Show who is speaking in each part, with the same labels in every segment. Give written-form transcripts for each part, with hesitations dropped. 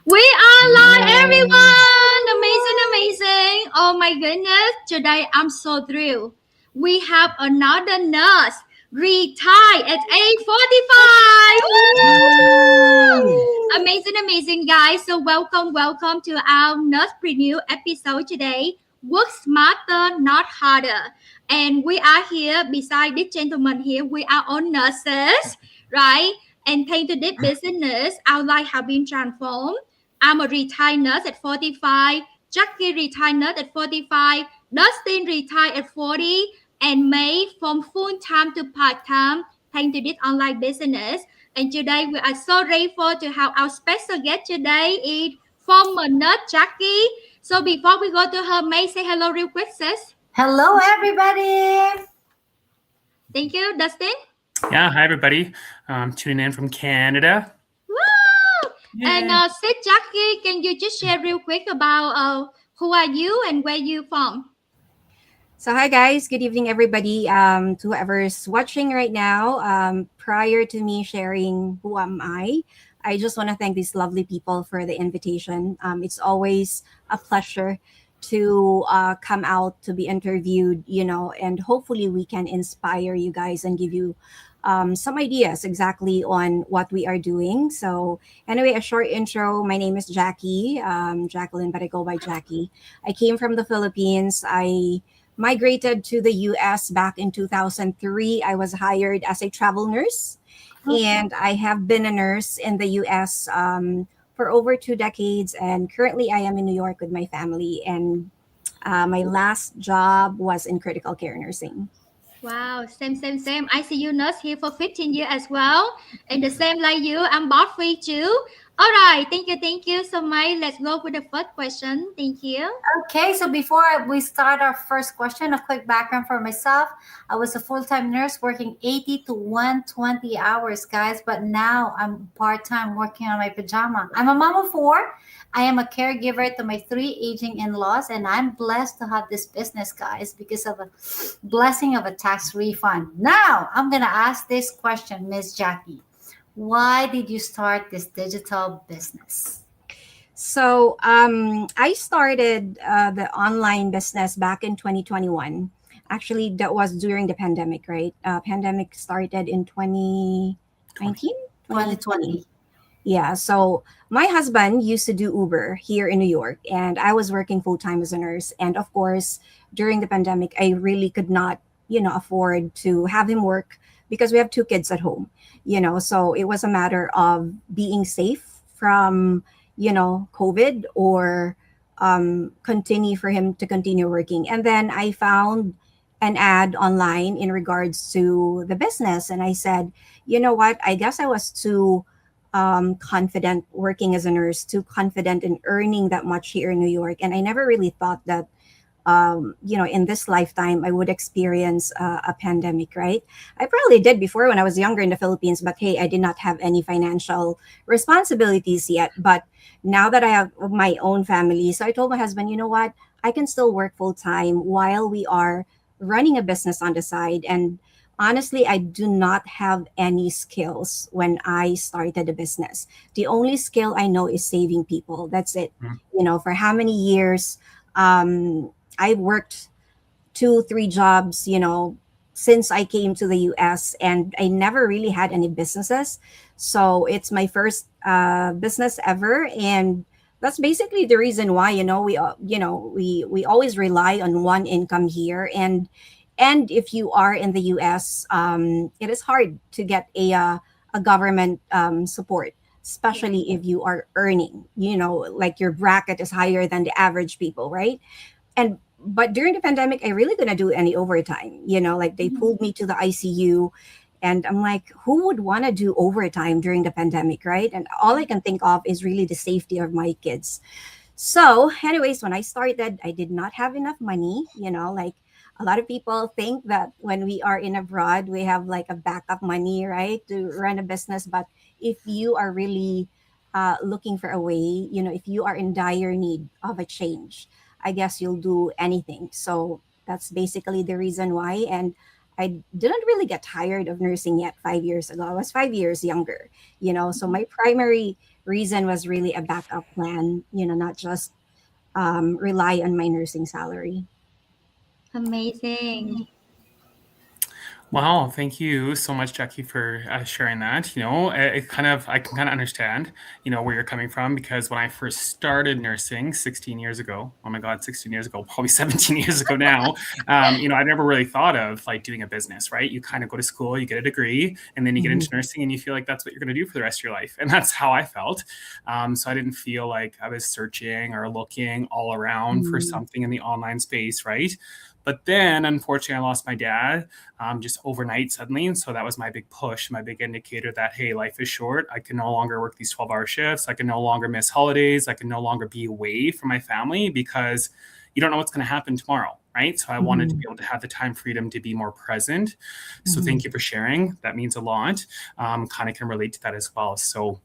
Speaker 1: We are live,
Speaker 2: Yay!
Speaker 1: everyone! Amazing, amazing. Oh my goodness. Today I'm so thrilled. We have another nurse retired at 8:45. Woo!
Speaker 2: Woo!
Speaker 1: Amazing, amazing, guys. So welcome to our NursePreneur episode today. Work smarter, not harder. And we are here beside this gentleman here. We are all nurses, right? And thanks to this business, our life have been transformed. I'm a retired nurse at 45. Jackie retired nurse at 45. Dustin retired at 40. And May from full time to part time thanks to this online business. And today we are so grateful to have our special guest today is former nurse Jackie. So before we go to her, May say hello real quick, sis.
Speaker 2: Hello, everybody.
Speaker 1: Thank you, Dustin.
Speaker 3: Yeah, hi everybody. Tuning in from Canada.
Speaker 1: Woo! And
Speaker 3: Yeah.
Speaker 1: sis Jackie, can you just share real quick about who are you and where you from?
Speaker 4: So, hi guys, good evening, everybody. To whoever's watching right now, prior to me sharing who am I just want to thank these lovely people for the invitation. It's always a pleasure to come out to be interviewed, and hopefully we can inspire you guys and give you some ideas exactly on what we are doing. So, anyway, a short intro. My name is Jackie, Jacqueline, but I go by Jackie. I came from the Philippines. I migrated to the US back in 2003. I was hired as a travel nurse, and I have been a nurse in the US for over 2 decades. And currently, I am in New York with my family. And my last job was in critical care nursing.
Speaker 1: Wow, same. I see you nurse here for 15 years as well. And the same like you, I'm boss free too. All right, thank you so much. Let's go with the first question. Thank you.
Speaker 2: Okay, so before we start our first question, a quick background for myself. I was a full-time nurse working 80 to 120 hours, guys, but now I'm part-time working on my pajama. I'm a mom of four. I am a caregiver to my three aging in-laws, and I'm blessed to have this business, guys, because of a blessing of a tax refund. Now, I'm going to ask this question, Miss Jackie. Why did you start this digital business?
Speaker 4: So I started the online business back in 2021. Actually, that was during the pandemic, right? Pandemic started in 2019, 2020.
Speaker 2: 2020.
Speaker 4: Yeah. So my husband used to do Uber here in New York, and I was working full time as a nurse. And of course, during the pandemic, I really could not, afford to have him work because we have two kids at home, So it was a matter of being safe from, COVID, or continue for him to continue working. And then I found an ad online in regards to the business, and I said, you know what? I guess I was too confident working as a nurse, too confident in earning that much here in New York. And I never really thought that, in this lifetime, I would experience a pandemic, right? I probably did before when I was younger in the Philippines, but hey, I did not have any financial responsibilities yet. But now that I have my own family, so I told my husband, you know what? I can still work full time while we are running a business on the side. And honestly, I do not have any skills when I started a business. The only skill I know is saving people. That's it.
Speaker 3: Mhm.
Speaker 4: For how many years I've worked 2, 3 jobs, since I came to the US, and I never really had any businesses. So it's my first business ever. And that's basically the reason why, we always rely on one income here. And if you are in the US, it is hard to get a government support,
Speaker 1: Yeah.
Speaker 4: especially if you are earning, like your bracket is higher than the average people, right? And but during the pandemic, I really couldn't do any overtime. Like they
Speaker 1: Mhm.
Speaker 4: pulled me to the ICU, and I'm like, who would want to do overtime during the pandemic, right? And all I can think of is really the safety of my kids. So, anyways, when I started, I did not have enough money. Like a lot of people think that when we are in abroad, we have like a backup money, right, to run a business. But if you are really looking for a way, if you are in dire need of a change, I guess you'll do anything. So that's basically the reason why. And I didn't really get tired of nursing yet 5 years ago. I was 5 years younger, so my primary reason was really a backup plan, not just rely on my nursing salary.
Speaker 1: Amazing.
Speaker 3: Wow, thank you so much, Jackie, for sharing that. I can kind of understand, where you're coming from, because when I first started nursing 16 years ago, oh my God, 16 years ago, probably 17 years ago now, I never really thought of like doing a business, right? You kind of go to school, you get a degree, and then you get into nursing, and you feel like that's what you're going to do for the rest of your life, and that's how I felt. So I didn't feel like I was searching or looking all around for something in the online space, right? But then, unfortunately, I lost my dad just overnight suddenly. And so that was my big push, my big indicator that, hey, life is short. I can no longer work these 12-hour shifts. I can no longer miss holidays. I can no longer be away from my family, because you don't know what's going to happen tomorrow, right? So I wanted to be able to have the time freedom to be more present. So thank you for sharing. That means a lot. Kind of can relate to that as well. So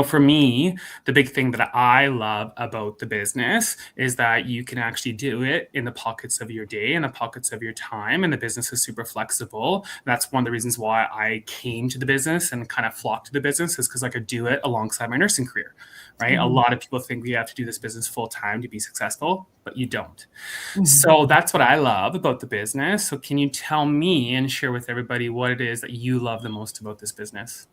Speaker 3: for me, the big thing that I love about the business is that you can actually do it in the pockets of your day, in the pockets of your time, and the business is super flexible. That's one of the reasons why I came to the business and kind of flocked to the business, is because I could do it alongside my nursing career, right? A lot of people think we have to do this business full time to be successful, but you don't. So that's what I love about the business. So can you tell me and share with everybody what it is that you love the most about this business?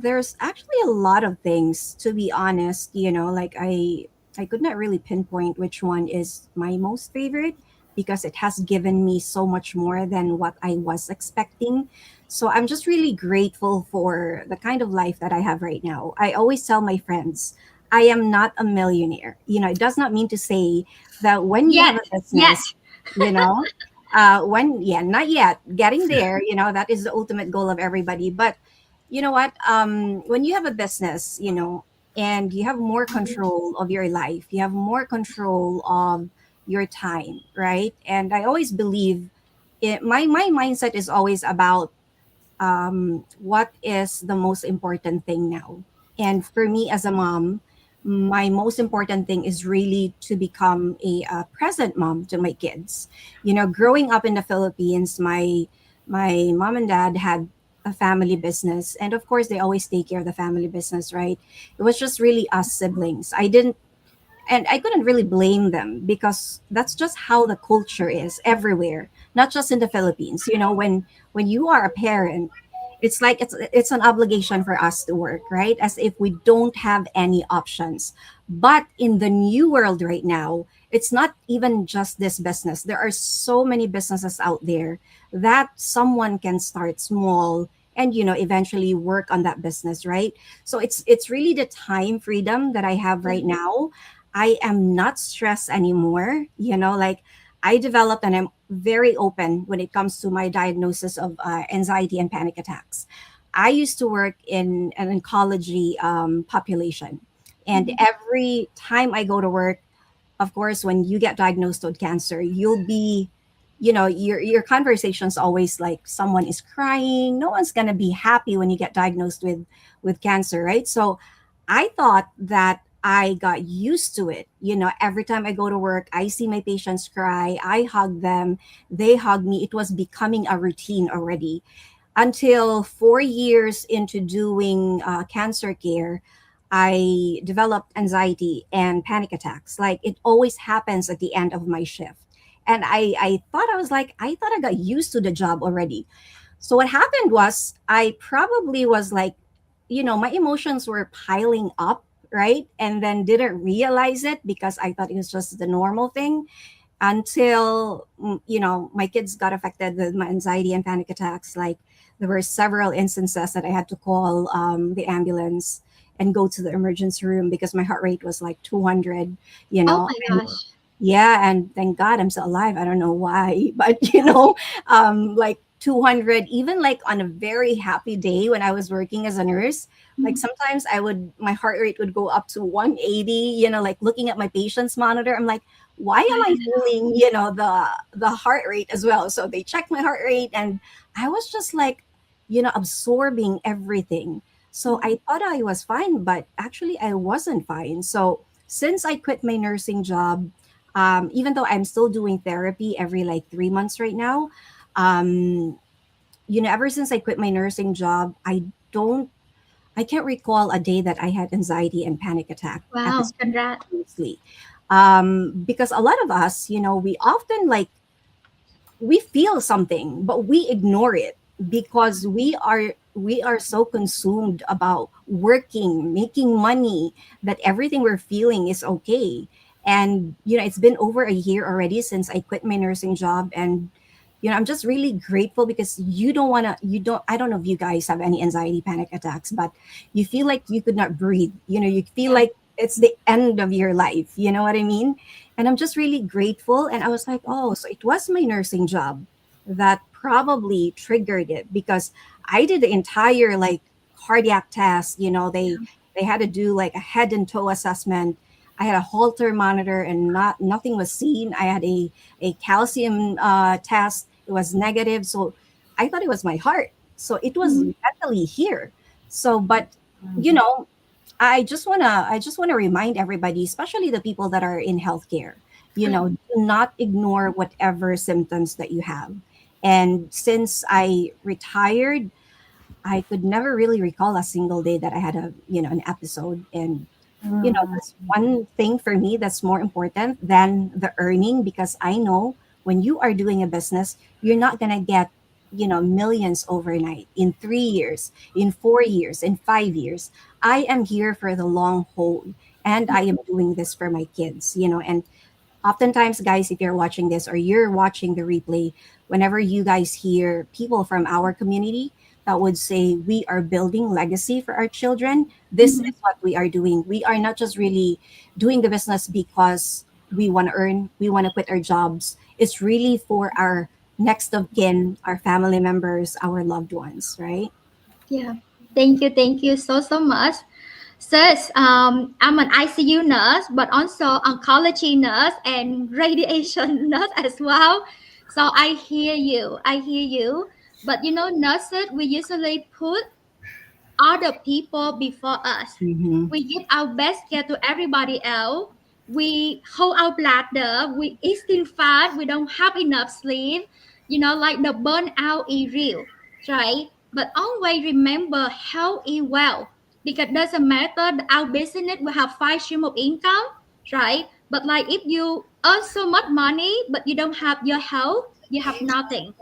Speaker 4: There's actually a lot of things, to be honest. Like I could not really pinpoint which one is my most favorite, because it has given me so much more than what I was expecting. So I'm just really grateful for the kind of life that I have right now. I always tell my friends, I am not a millionaire. It does not mean to say that when you have
Speaker 1: Yet,
Speaker 4: a
Speaker 1: yet.
Speaker 4: business, you know, not yet, getting there, that is the ultimate goal of everybody. But you know what? When you have a business, and you have more control of your life, you have more control of your time, right? And I always believe my mindset is always about what is the most important thing now. And for me as a mom, my most important thing is really to become a present mom to my kids. Growing up in the Philippines, my mom and dad had a family business, and of course they always take care of the family business, right? It was just really us siblings. I couldn't really blame them, because that's just how the culture is everywhere, not just in the Philippines. When you are a parent, it's like it's an obligation for us to work, right? As if we don't have any options. But in the new world right now, it's not even just this business. There are so many businesses out there that someone can start small and eventually work on that business, right? So it's really the time freedom that I have right now. I am not stressed anymore. Like I developed, and I'm very open when it comes to my diagnosis of anxiety and panic attacks. I used to work in an oncology population. And every time I go to work, of course, when you get diagnosed with cancer, you'll be, your conversation's always like someone is crying. No one's gonna be happy when you get diagnosed with cancer, right? So I thought that I got used to it. Every time I go to work, I see my patients cry, I hug them, they hug me. It was becoming a routine already, until 4 years into doing cancer care. I developed anxiety and panic attacks. Like it always happens at the end of my shift. And I thought I thought I got used to the job already. So what happened was I probably was like, my emotions were piling up, right? And then didn't realize it, because I thought it was just the normal thing, until my kids got affected with my anxiety and panic attacks. Like there were several instances that I had to call the ambulance and go to the emergency room, because my heart rate was like 200,
Speaker 1: Oh my
Speaker 4: and
Speaker 1: gosh.
Speaker 4: yeah, and thank God I'm still alive. I don't know why, but like 200, even like on a very happy day when I was working as a nurse, like sometimes my heart rate would go up to 180, like looking at my patient's monitor. I'm like, why am I feeling, the heart rate as well? So they checked my heart rate, and I was just like, absorbing everything. So I thought I was fine, but actually I wasn't fine. So since I quit my nursing job, even though I'm still doing therapy every like 3 months right now, ever since I quit my nursing job, I don't I can't recall a day that I had anxiety and panic attack at the
Speaker 1: Wow, congrats.
Speaker 4: seriously. Because a lot of us, we often like we feel something but we ignore it because we are so consumed about working, making money, that everything we're feeling is okay. And it's been over a year already since I quit my nursing job. And I'm just really grateful because I don't know if you guys have any anxiety panic attacks, but you feel like you could not breathe. You feel
Speaker 1: Yeah.
Speaker 4: like it's the end of your life, you know what I mean? And I'm just really grateful. And I was like, oh, so it was my nursing job that probably triggered it, because I did the entire like cardiac test. They had to do like a head and toe assessment. I had a Holter monitor and nothing was seen. I had a calcium test. It was negative. So I thought it was my heart. So it was
Speaker 1: Mhm.
Speaker 4: mentally here. So, but you
Speaker 2: Mhm.
Speaker 4: know, I just wanna remind everybody, especially the people that are in healthcare, do not ignore whatever symptoms that you have. And since I retired, I could never really recall a single day that I had an episode. And
Speaker 2: Mhm.
Speaker 4: that's one thing for me that's more important than the earning, because I know when you are doing a business, you're not going to get, millions overnight in 3 years, in 4 years, in 5 years. I am here for the long haul, and I am doing this for my kids, and oftentimes, guys, if you're watching this or you're watching the replay, whenever you guys hear people from our community that would say we are building legacy for our children, this
Speaker 1: Mhm.
Speaker 4: is what we are doing. We are not just really doing the business because we want to earn, we want to quit our jobs. It's really for our next of kin, our family members, our loved ones, right?
Speaker 1: Yeah. Thank you so much. Sis, I'm an ICU nurse, but also oncology nurse and radiation nurse as well. So I hear you. I hear you. But nurses, we usually put other people before us.
Speaker 4: Mm-hmm.
Speaker 1: We give our best care to everybody else. We hold our bladder. We eat still fat. We don't have enough sleep. Like the burnout is real, right? But always remember health is well, because doesn't matter our business will have five stream of income, right? But like if you earn so much money but you don't have your health, you have nothing.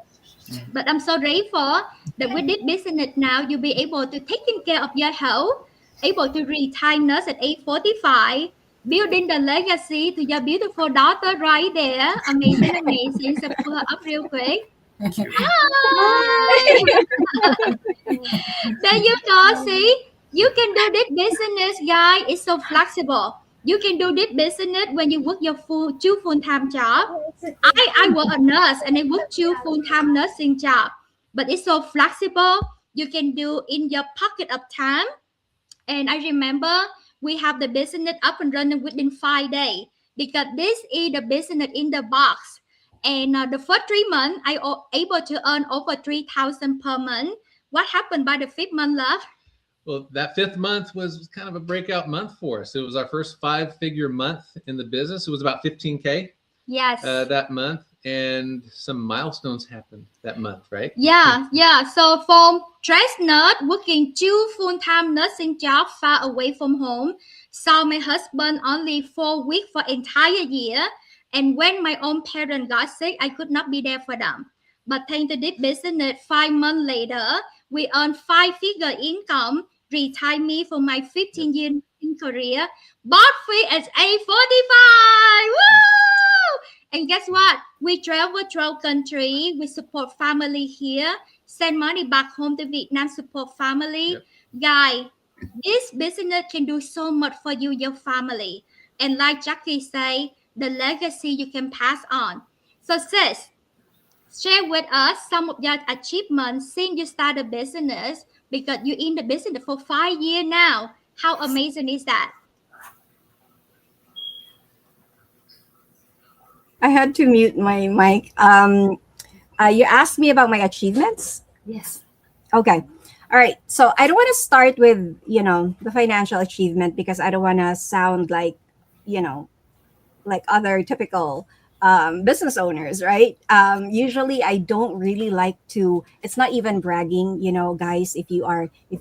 Speaker 1: But I'm so grateful that with this business now, you'll be able to taking care of your health, able to retire nurse at age 45, building the legacy to your beautiful daughter right there. Amazing, amazing. So pull her up real quick.
Speaker 3: Thank you.
Speaker 1: Hi! There you go. See, you can do this business, guy. It's so flexible. You can do this business when you work your two full time job. I work a nurse and I work two full time nursing job, but it's so flexible. You can do in your pocket of time. And I remember we have the business up and running within 5 days, because this is the business in the box. And the first 3 months, able to earn over 3,000 per month. What happened by the fifth month, love?
Speaker 5: Well, that fifth month was kind of a breakout month for us. It was our first five-figure month in the business. It was about 15K
Speaker 1: Yes.
Speaker 5: that month, and some milestones happened that month, right?
Speaker 1: Yeah. So from stress nurse working two full-time nursing jobs far away from home, saw my husband only 4 weeks for entire year. And when my own parents got sick, I could not be there for them. But thanks to this business, 5 months later, we earned five-figure income, retire me for my
Speaker 5: Yep.
Speaker 1: 15-year nursing career, bought free at age 45. Woo! And guess what? We travel throughout country. We support family here. Send money back home to Vietnam. Support family.
Speaker 5: Yep.
Speaker 1: Guy, this business can do so much for you, your family. And like Jackie say, the legacy you can pass on. So sis, share with us some of your achievements since you started business, because you're in the business for 5 years now. How amazing is that?
Speaker 4: I had to mute my mic. You asked me about my achievements.
Speaker 2: Yes.
Speaker 4: Okay. All right. So I don't want to start with, the financial achievement, because I don't want to sound like, you know, like other typical business owners, right? Usually I don't really like to, it's not even bragging, guys, if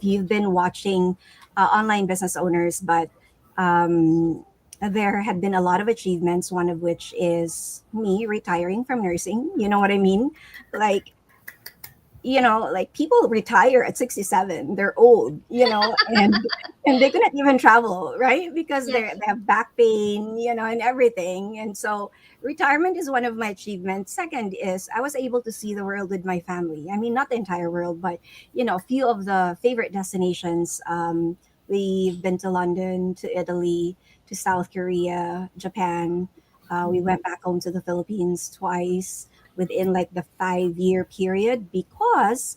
Speaker 4: you've been watching online business owners, but um, there had been a lot of achievements, one of which is me retiring from nursing. You know what I mean? Like, like people retire at 67, they're old, and they couldn't even travel, right? Because
Speaker 1: Yes.
Speaker 4: they have back pain, and everything. And so retirement is one of my achievements. Second is I was able to see the world with my family. I mean, not the entire world, but a few of the favorite destinations. We've been to London, to Italy, to South Korea, Japan. We went back home to the Philippines twice within like the 5 year period. Because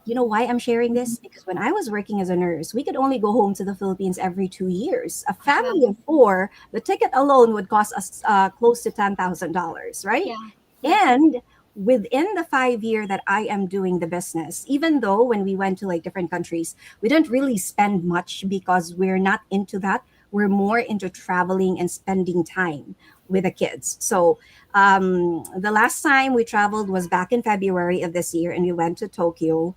Speaker 4: you know why I'm sharing this? Because when I was working as a nurse, we could only go home to the Philippines every 2 years. A family
Speaker 1: Wow.
Speaker 4: of four, the ticket alone would cost us close to $10,000, right?
Speaker 1: Yeah. Yes.
Speaker 4: And within the 5 year that I am doing the business, even though when we went to like different countries, we didn't really spend much because we're not into that. We're more into traveling and spending time with the kids. So the last time we traveled was back in February of this year, and we went to Tokyo.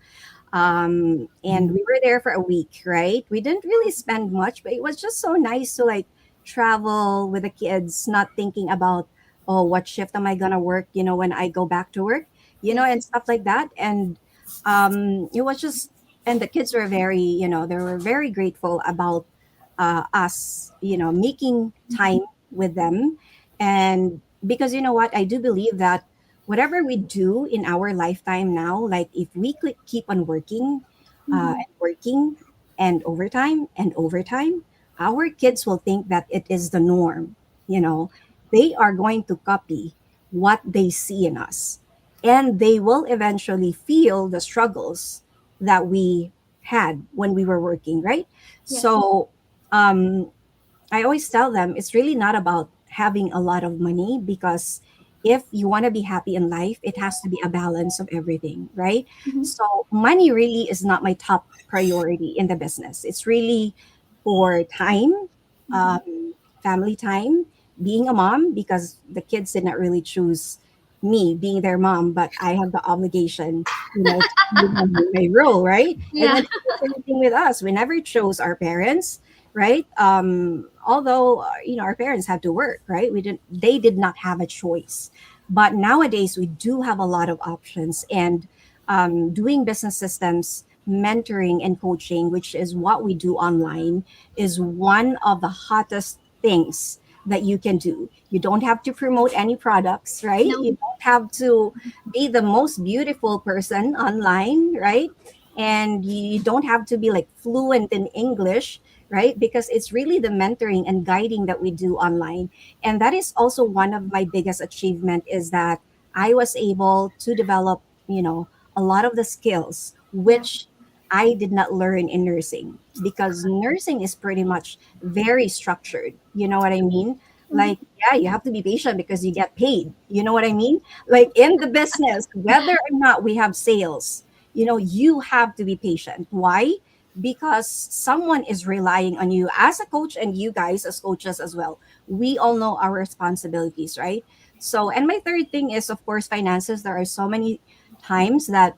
Speaker 4: And we were there for a week, right? We didn't really spend much, but it was just so nice to like travel with the kids, not thinking about, oh, what shift am I gonna work, when I go back to work,
Speaker 1: Yes.
Speaker 4: and stuff like that. And it was just, and the kids were very, they were very grateful about us, making time with them. And because you know what, I do believe that whatever we do in our lifetime now, like if we could keep on working
Speaker 1: Mhm.
Speaker 4: and working and overtime, our kids will think that it is the norm. You know, they are going to copy what they see in us, and they will eventually feel the struggles that we had when we were working, right?
Speaker 1: Yes.
Speaker 4: So, um, I always tell them it's really not about having a lot of money, because if you want to be happy in life, it has to be a balance of everything, right?
Speaker 1: Mhm.
Speaker 4: So, money really is not my top priority in the business. It's really for time,
Speaker 1: Mhm.
Speaker 4: family time, being a mom, because the kids did not really choose me being their mom, but I have the obligation, to give them my role, right? And
Speaker 1: Yeah.
Speaker 4: then it's the same thing with us. We never chose our parents, right? Although our parents had to work, right? They did not have a choice. But nowadays we do have a lot of options, and doing business systems, mentoring and coaching, which is what we do online, is one of the hottest things that you can do. You don't have to promote any products, right?
Speaker 1: No.
Speaker 4: You don't have to be the most beautiful person online, right? And you don't have to be like fluent in English, right? Because it's really the mentoring and guiding that we do online. And that is also one of my biggest achievement, is that I was able to develop, a lot of the skills
Speaker 1: Yeah.
Speaker 4: which I did not learn in nursing, because nursing is pretty much very structured. You know what I mean?
Speaker 1: Mhm.
Speaker 4: Like, yeah, you have to be patient because you get paid. You know what I mean? Like in the business, whether or not we have sales, you have to be patient. Why? Because someone is relying on you as a coach, and you guys as coaches as well. We all know our responsibilities, right? So, and my third thing is, of course, finances. There are so many times that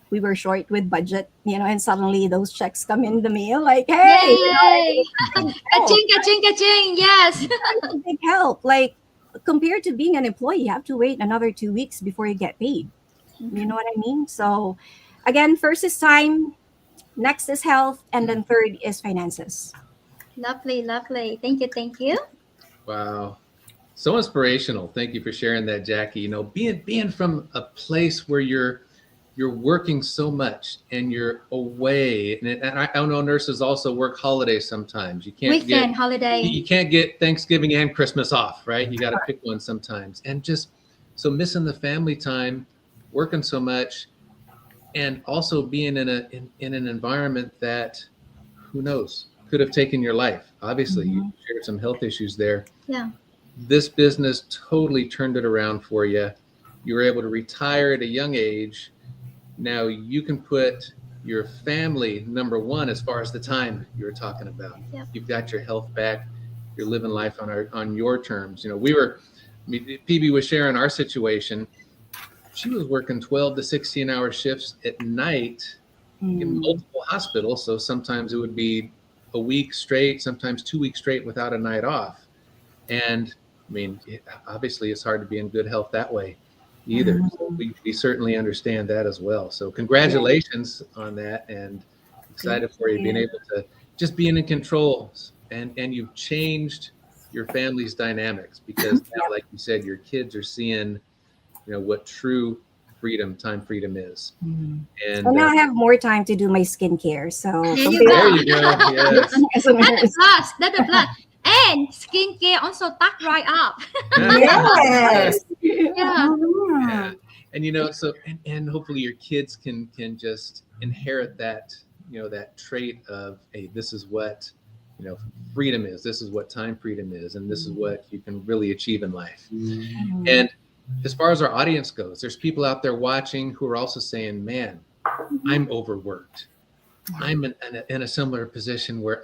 Speaker 4: we were short with budget, and suddenly those checks come in the mail like, hey,
Speaker 1: Yay!
Speaker 4: it's a big help.
Speaker 1: Kaching, kaching, kaching. Yes.
Speaker 4: It's a big help. Like, compared to being an employee, you have to wait another 2 weeks before you get paid. You know what I mean? So, again, first is time, next is health, and then third is finances.
Speaker 1: Lovely, lovely. Thank you, thank you.
Speaker 5: Wow. So inspirational. Thank you for sharing that, Jackie. Being from a place where you're working so much and you're away, and I know nurses also work holidays sometimes.
Speaker 1: Weekend, holiday.
Speaker 5: You can't get Thanksgiving and Christmas off, right? You got to pick one sometimes, and just so missing the family time, working so much, and also being in an environment that, who knows, could have taken your life. Obviously, you
Speaker 4: Mhm.
Speaker 5: shared some health issues there.
Speaker 1: Yeah.
Speaker 5: This business totally turned it around for you. You were able to retire at a young age. Now you can put your family number one as far as the time you were talking about.
Speaker 1: Yep.
Speaker 5: You've got your health back. You're living life on your terms. We were PB was sharing our situation. She was working 12 to 16-hour shifts at night in multiple hospitals. So sometimes it would be a week straight, sometimes 2 weeks straight without a night off. And I mean, obviously it's hard to be in good health that way either. So we certainly understand that as well. So congratulations on that, and excited for you being able to just being in control, and you've changed your family's dynamics, because now, like you said, your kids are seeing, what true time freedom is. And
Speaker 4: So now I have more time to do my skincare. So
Speaker 1: There you
Speaker 5: there
Speaker 1: go.
Speaker 5: you go. Yes.
Speaker 4: as a
Speaker 1: That's a
Speaker 4: nurse.
Speaker 1: plus. That's a plus. And skincare also tuck right up.
Speaker 4: Yes.
Speaker 1: Yeah.
Speaker 5: Yeah. And so and hopefully your kids can just inherit that, that trait of, hey, this is what, freedom is. This is what time freedom is, and this is what you can really achieve in life. And as far as our audience goes, there's people out there watching who are also saying, man, I'm overworked. I'm in a similar position where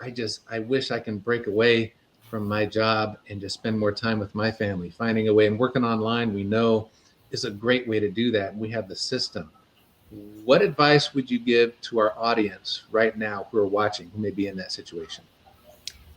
Speaker 5: I wish I can break away from my job and just spend more time with my family. Finding a way, and working online, we know, is a great way to do that. We have the system. What advice would you give to our audience right now who are watching, who may be in that situation?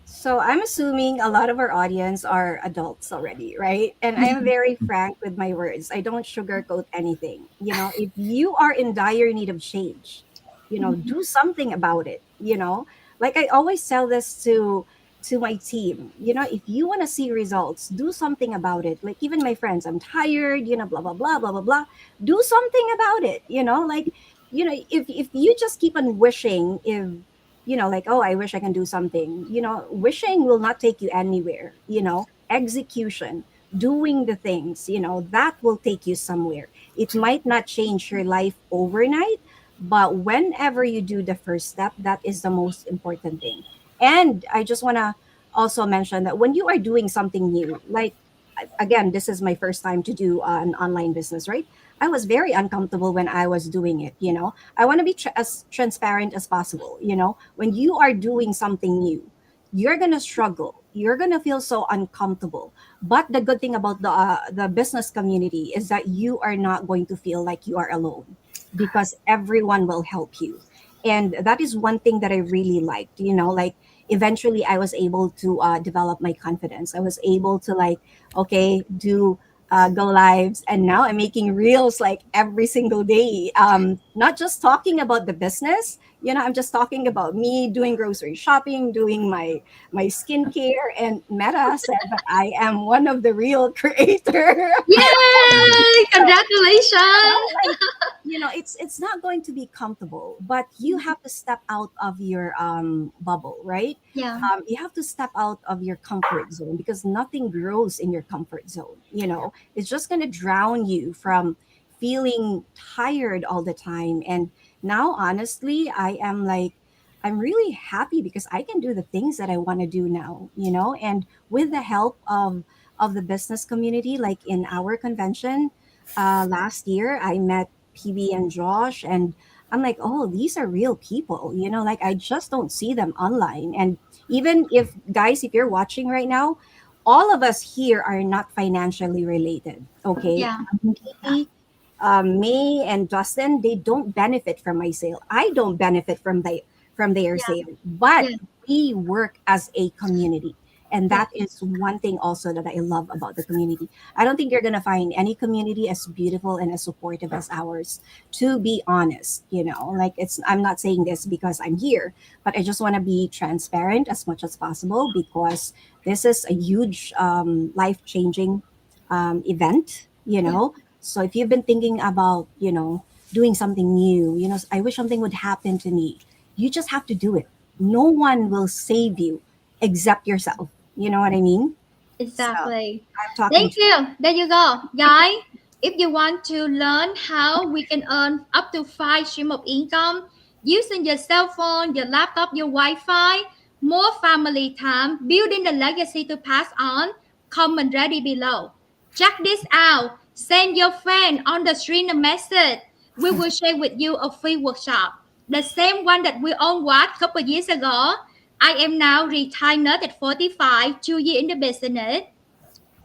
Speaker 4: So I'm assuming a lot of our audience are adults already, right? And I am very frank with my words. I don't sugarcoat anything. If you are in dire need of change, do something about it. Like I always tell this to my team. If you want to see results, do something about it. Like even my friends, I'm tired, blah blah blah blah blah blah. Do something about it. Like if you just keep on wishing, if like, oh, I wish I can do something, wishing will not take you anywhere. Execution, doing the things, that will take you somewhere. It might not change your life overnight, but whenever you do the first step, that is the most important thing. And I just want to also mention that when you are doing something new, like, again, this is my first time to do an online business, right? I was very uncomfortable when I was doing it. I want to be as transparent as possible. When you are doing something new, you're gonna struggle. You're gonna feel so uncomfortable. But the good thing about the business community is that you are not going to feel like you are alone, because everyone will help you. And that is one thing that I really liked. Like eventually I was able to develop my confidence. I was able to, like, okay, do go lives, and now I'm making reels like every single day. Not just talking about the business, I'm just talking about me doing grocery shopping, doing my skincare, and Meta said that I am one of the real creator.
Speaker 1: Yay! Congratulations.
Speaker 4: Like, it's not going to be comfortable, but you have to step out of your bubble, right?
Speaker 1: Yeah.
Speaker 4: You have to step out of your comfort zone, because nothing grows in your comfort zone. It's just going to drown you from feeling tired all the time. And now, honestly, I'm really happy because I can do the things that I want to do now. And with the help of the business community, like in our convention last year, I met PB and Josh, and I'm like, oh, these are real people. Like I just don't see them online. And even if, guys, if you're watching right now, all of us here are not financially related. Okay.
Speaker 1: Yeah.
Speaker 4: PB, May and Justin, they don't benefit from my sale. I don't benefit from their
Speaker 1: Yeah.
Speaker 4: sale, but
Speaker 1: Yeah.
Speaker 4: we work as a community. And
Speaker 1: Yeah.
Speaker 4: that is one thing also that I love about the community. I don't think you're going to find any community as beautiful and as supportive as ours, to be honest. Like, I'm not saying this because I'm here, but I just want to be transparent as much as possible, because this is a huge life changing event. So if you've been thinking about, doing something new, I wish something would happen to me. You just have to do it. No one will save you except yourself. You know what I mean? So
Speaker 1: Exactly.
Speaker 4: I'm talking
Speaker 1: Thank
Speaker 4: to
Speaker 1: you. There you go. Guys, if you want to learn how we can earn up to 5 streams of income using your cell phone, your laptop, your Wi-Fi, more family time, building the legacy to pass on, comment ready below. Check this out. Send your friend on the stream a message. We will share with you a free workshop. The same one that we all watched a couple years ago. I am now retired nurse at 45, 2 years in the business.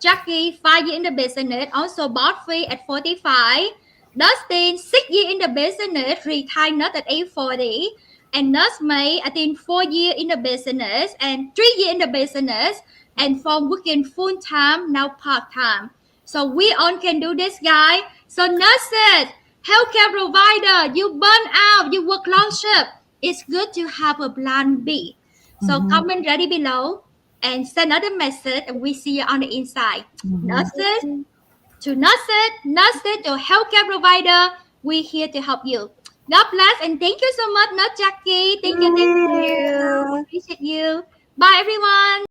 Speaker 1: Jackie, 5 years in the business, also bought free at 45. Dustin, 6 years in the business, retired not at age 40. And Nurse May, I think 4 years in the business and 3 years in the business. And from working full time, now part time. So we all can do this, guys. So nurses, healthcare provider, you burn out, you work long shift. It's good to have a plan B. So comment ready below and send another message and we see you on the inside. Nurses to healthcare provider, we're here to help you. God bless and thank you so much, Nurse Jackie. Thank you.
Speaker 4: you.
Speaker 1: Appreciate you. Bye everyone.